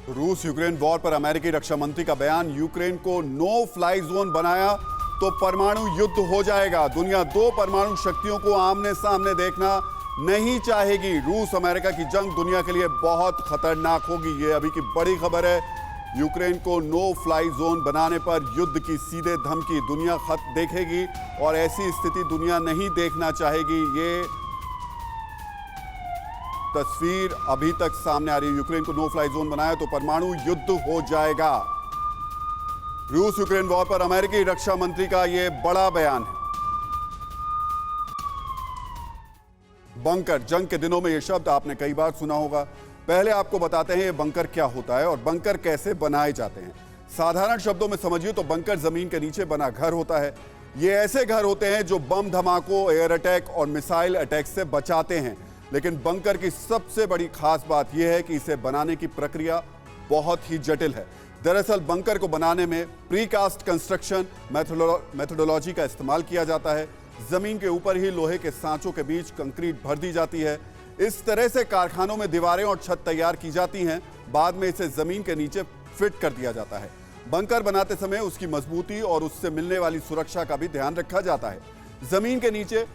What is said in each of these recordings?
रूस Ukraine war पर अमेरिकी रक्षा मंत्री का बयान, यूक्रेन को नो फ्लाई जोन बनाया तो परमाणु युद्ध हो जाएगा। दुनिया दो परमाणु शक्तियों को आमने सामने देखना नहीं चाहेगी। रूस अमेरिका की जंग दुनिया के लिए बहुत खतरनाक होगी। ये अभी की बड़ी खबर है। यूक्रेन को नो फ्लाई जोन बनाने पर युद्ध की सीधे धमकी दुनिया खत देखेगी और ऐसी स्थिति दुनिया नहीं देखना चाहेगी। ये तस्वीर अभी तक सामने आ रही है। यूक्रेन को नो फ्लाई जोन बनाया तो परमाणु युद्ध हो जाएगा। रूस यूक्रेन वॉर पर अमेरिकी रक्षा मंत्री का यह बड़ा बयान है। बंकर, जंग के दिनों में यह शब्द आपने कई बार सुना होगा। पहले आपको बताते हैं ये बंकर क्या होता है और बंकर कैसे बनाए जाते हैं। साधारण शब्दों में समझिए तो बंकर जमीन के नीचे बना घर होता है। ये ऐसे घर होते हैं जो बम धमाकों, एयर अटैक और मिसाइल अटैक से बचाते हैं। लेकिन बंकर की सबसे बड़ी खास बात यह है कि इसे बनाने की प्रक्रिया बहुत ही जटिल है। दरअसल बंकर को बनाने में प्रीकास्ट कंस्ट्रक्शन मेथोडोलॉजी का इस्तेमाल किया जाता है। जमीन के ऊपर ही लोहे के सांचों के बीच कंक्रीट भर दी जाती है। इस तरह से कारखानों में दीवारें और छत तैयार की जाती हैं। बाद में इसे जमीन के नीचे फिट कर दिया जाता है। बंकर बनाते समय उसकी मजबूती और उससे मिलने वाली सुरक्षा का भी ध्यान रखा जाता है। जमीन के नीचे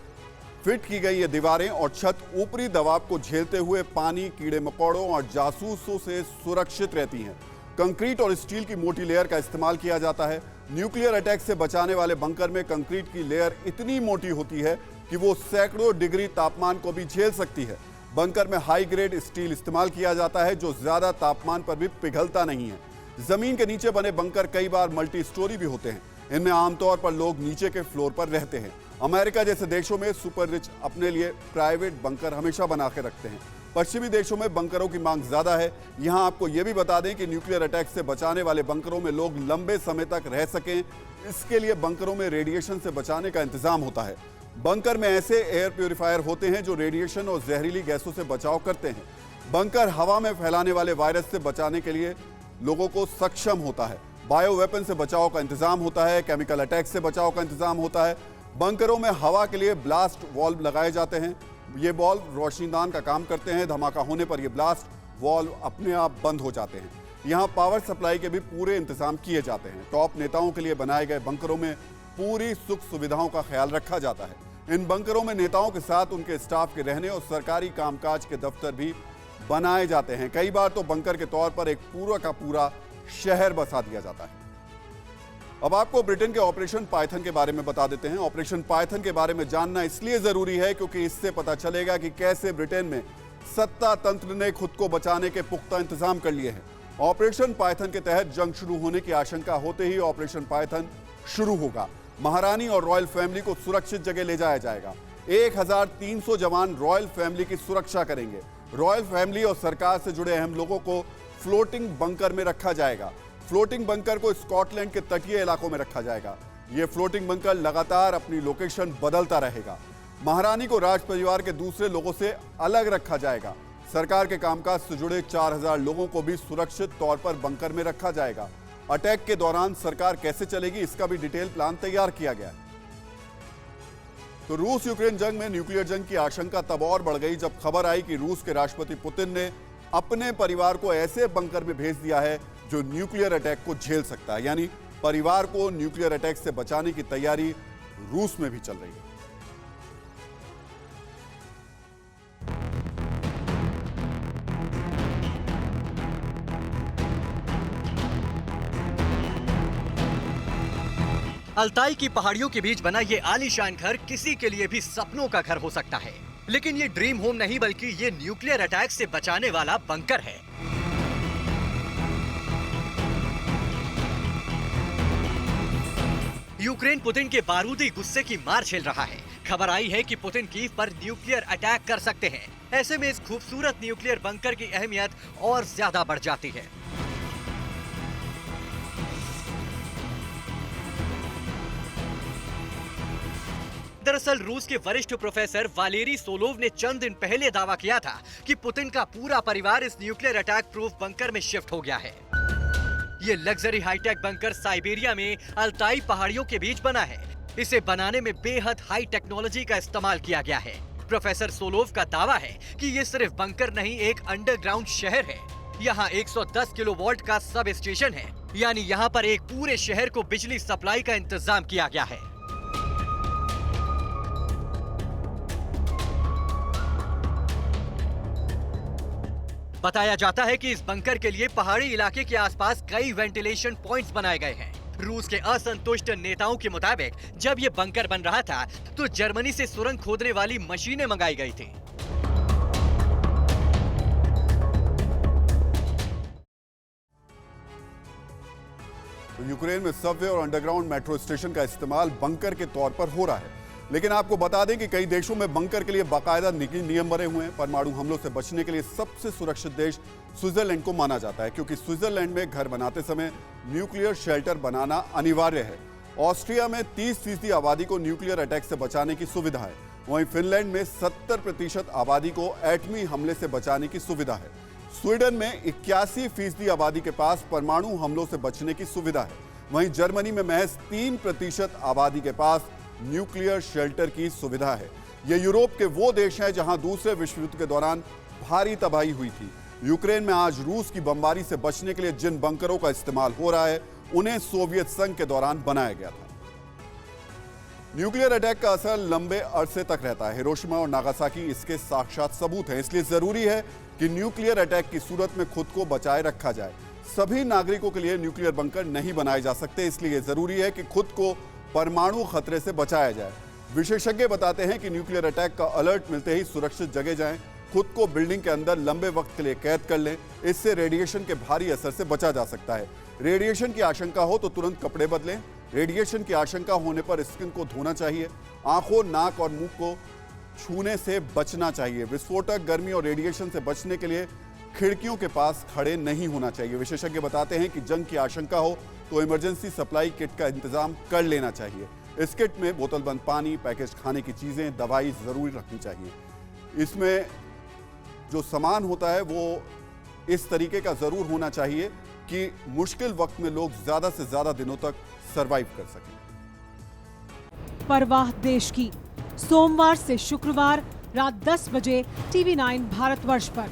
फिट की गई ये दीवारें और छत ऊपरी दबाव को झेलते हुए पानी, कीड़े मकोड़ों और जासूसों से सुरक्षित रहती हैं। कंक्रीट और स्टील की मोटी लेयर का इस्तेमाल किया जाता है। न्यूक्लियर अटैक से बचाने वाले बंकर में कंक्रीट की लेयर इतनी मोटी होती है कि वो सैकड़ों डिग्री तापमान को भी झेल सकती है। बंकर में हाई ग्रेड स्टील इस्तेमाल किया जाता है जो ज्यादा तापमान पर भी पिघलता नहीं है। जमीन के नीचे बने बंकर कई बार मल्टी स्टोरी भी होते हैं। इनमें आमतौर पर लोग नीचे के फ्लोर पर रहते हैं। अमेरिका जैसे देशों में सुपर रिच अपने लिए प्राइवेट बंकर हमेशा बना के रखते हैं। पश्चिमी देशों में बंकरों की मांग ज्यादा है। यहां आपको यह भी बता दें कि न्यूक्लियर अटैक से बचाने वाले बंकरों में लोग लंबे समय तक रह सकें, इसके लिए बंकरों में रेडिएशन से बचाने का इंतजाम होता है। बंकर में ऐसे एयर प्यूरिफायर होते हैं जो रेडिएशन और जहरीली गैसों से बचाव करते हैं। बंकर हवा में फैलाने वाले वायरस से बचाने के लिए लोगों को सक्षम होता है। बायो वेपन से बचाव का इंतजाम होता है। केमिकल अटैक से बचाव का इंतजाम होता है। बंकरों में हवा के लिए ब्लास्ट वॉल्व लगाए जाते हैं। ये वॉल्व रोशनीदान का काम करते हैं। धमाका होने पर ये ब्लास्ट वॉल्व अपने आप बंद हो जाते हैं। यहाँ पावर सप्लाई के भी पूरे इंतजाम किए जाते हैं। टॉप नेताओं के लिए बनाए गए बंकरों में पूरी सुख सुविधाओं का ख्याल रखा जाता है। इन बंकरों में नेताओं के साथ उनके स्टाफ के रहने और सरकारी कामकाज के दफ्तर भी बनाए जाते हैं। कई बार तो बंकर के तौर पर एक पूरा का पूरा शहर बसा दिया जाता है। अब आपको ब्रिटेन के ऑपरेशन पाइथन के बारे में बता देते हैं। ऑपरेशन पाइथन के बारे में जानना इसलिए जरूरी है क्योंकि इससे पता चलेगा कि कैसे ब्रिटेन में सत्ता तंत्र ने खुद को बचाने के पुख्ता इंतजाम कर लिए हैं। ऑपरेशन पाइथन के तहत जंग शुरू होने की आशंका होते ही ऑपरेशन पाइथन शुरू होगा। महारानी और रॉयल फैमिली को सुरक्षित जगह ले जाया जाएगा। 1300 जवान रॉयल फैमिली की सुरक्षा करेंगे। रॉयल फैमिली और सरकार से जुड़े अहम लोगों को फ्लोटिंग बंकर में रखा जाएगा। फ्लोटिंग बंकर को स्कॉटलैंड के तटीय इलाकों में रखा जाएगा। यह फ्लोटिंग बंकर लगातार अपनी लोकेशन बदलता रहेगा। महारानी को राज परिवार के दूसरे लोगों से अलग रखा जाएगा। सरकार के कामकाज से जुड़े 4000 लोगों को भी सुरक्षित तौर पर बंकर में रखा जाएगा। अटैक के दौरान सरकार कैसे चलेगी इसका भी डिटेल प्लान तैयार किया गया है। तो रूस यूक्रेन जंग में न्यूक्लियर जंग की आशंका तब और बढ़ गई जब खबर आई कि रूस के राष्ट्रपति पुतिन ने अपने परिवार को ऐसे बंकर में भेज दिया है जो न्यूक्लियर अटैक को झेल सकता है। यानी परिवार को न्यूक्लियर अटैक से बचाने की तैयारी रूस में भी चल रही है। अल्ताई की पहाड़ियों के बीच बना ये आलीशान घर किसी के लिए भी सपनों का घर हो सकता है, लेकिन ये ड्रीम होम नहीं बल्कि ये न्यूक्लियर अटैक से बचाने वाला बंकर है। यूक्रेन पुतिन के बारूदी गुस्से की मार झेल रहा है। खबर आई है कि पुतिन कीव पर न्यूक्लियर अटैक कर सकते हैं। ऐसे में इस खूबसूरत न्यूक्लियर बंकर की अहमियत और ज्यादा बढ़ जाती है। दरअसल रूस के वरिष्ठ प्रोफेसर वालेरी सोलोव ने चंद दिन पहले दावा किया था कि पुतिन का पूरा परिवार इस न्यूक्लियर अटैक प्रूफ बंकर में शिफ्ट हो गया है। ये लग्जरी हाईटेक बंकर साइबेरिया में अल्ताई पहाड़ियों के बीच बना है। इसे बनाने में बेहद हाई टेक्नोलॉजी का इस्तेमाल किया गया है। प्रोफेसर सोलोव का दावा है कि ये सिर्फ बंकर नहीं, एक अंडरग्राउंड शहर है। यहाँ 110 किलोवाट का सब स्टेशन है, यानी यहाँ पर एक पूरे शहर को बिजली सप्लाई का इंतजाम किया गया है। बताया जाता है कि इस बंकर के लिए पहाड़ी इलाके के आसपास कई वेंटिलेशन पॉइंट्स बनाए गए हैं। रूस के असंतुष्ट नेताओं के मुताबिक जब ये बंकर बन रहा था तो जर्मनी से सुरंग खोदने वाली मशीनें मंगाई गई थी। तो यूक्रेन में सबवे और अंडरग्राउंड मेट्रो स्टेशन का इस्तेमाल बंकर के तौर पर हो रहा है, लेकिन आपको बता दें कि कई देशों में बंकर के लिए बाकायदा नियम बने हुए हैं। परमाणु हमलों से बचने के लिए सबसे सुरक्षित देश स्विट्जरलैंड को माना जाता है, क्योंकि स्विट्जरलैंड में घर बनाते समय न्यूक्लियर शेल्टर बनाना अनिवार्य है। ऑस्ट्रिया में 30% आबादी को न्यूक्लियर अटैक से बचाने की सुविधा है। वहीं फिनलैंड में 70% आबादी को एटमी हमले से बचाने की सुविधा है। स्वीडन में 81% आबादी के पास परमाणु हमलों से बचने की सुविधा है। वहीं जर्मनी में महज 3% आबादी के पास न्यूक्लियर शेल्टर की सुविधा है। ये यूरोप के वो देश हैं जहां दूसरे विश्व युद्ध के दौरान भारी तबाही हुई थी। यूक्रेन में आज रूस की बमबारी से बचने के लिए जिन बंकरों का इस्तेमाल हो रहा है, उन्हें सोवियत संघ के दौरान बनाया गया था। न्यूक्लियर अटैक का असर लंबे अरसे तक रहता है। हिरोशिमा और नागासाकी इसके साक्षात सबूत हैं। इसलिए जरूरी है कि न्यूक्लियर अटैक की सूरत में खुद को बचाए रखा जाए। सभी नागरिकों के लिए न्यूक्लियर बंकर नहीं बनाए जा सकते, इसलिए जरूरी है कि खुद को परमाणु खतरे से बचाया जाए। विशेषज्ञ बताते हैं कि न्यूक्लियर अटैक का अलर्ट मिलते ही सुरक्षित जगह जाएं, खुद को बिल्डिंग के अंदर लंबे वक्त के लिए कैद कर लें। इससे रेडिएशन के भारी असर से बचा जा सकता है। रेडिएशन की आशंका हो तो तुरंत कपड़े बदलें। रेडिएशन की आशंका होने पर स्किन को धोना चाहिए। आंखों, नाक और मुंह को छूने से बचना चाहिए। विस्फोटक, गर्मी और रेडिएशन से बचने के लिए खिड़कियों के पास खड़े नहीं होना चाहिए। विशेषज्ञ बताते हैं कि जंग की आशंका हो तो इमरजेंसी सप्लाई किट का इंतजाम कर लेना चाहिए। इस किट में बोतलबंद पानी, पैकेज खाने की चीजें, दवाई जरूर रखनी चाहिए। इसमें जो सामान होता है वो इस तरीके का जरूर होना चाहिए कि मुश्किल वक्त में लोग ज्यादा से ज्यादा दिनों तक सरवाइव कर सकें। परवाह देश की, सोमवार से शुक्रवार रात 10 बजे TV9 भारतवर्ष पर।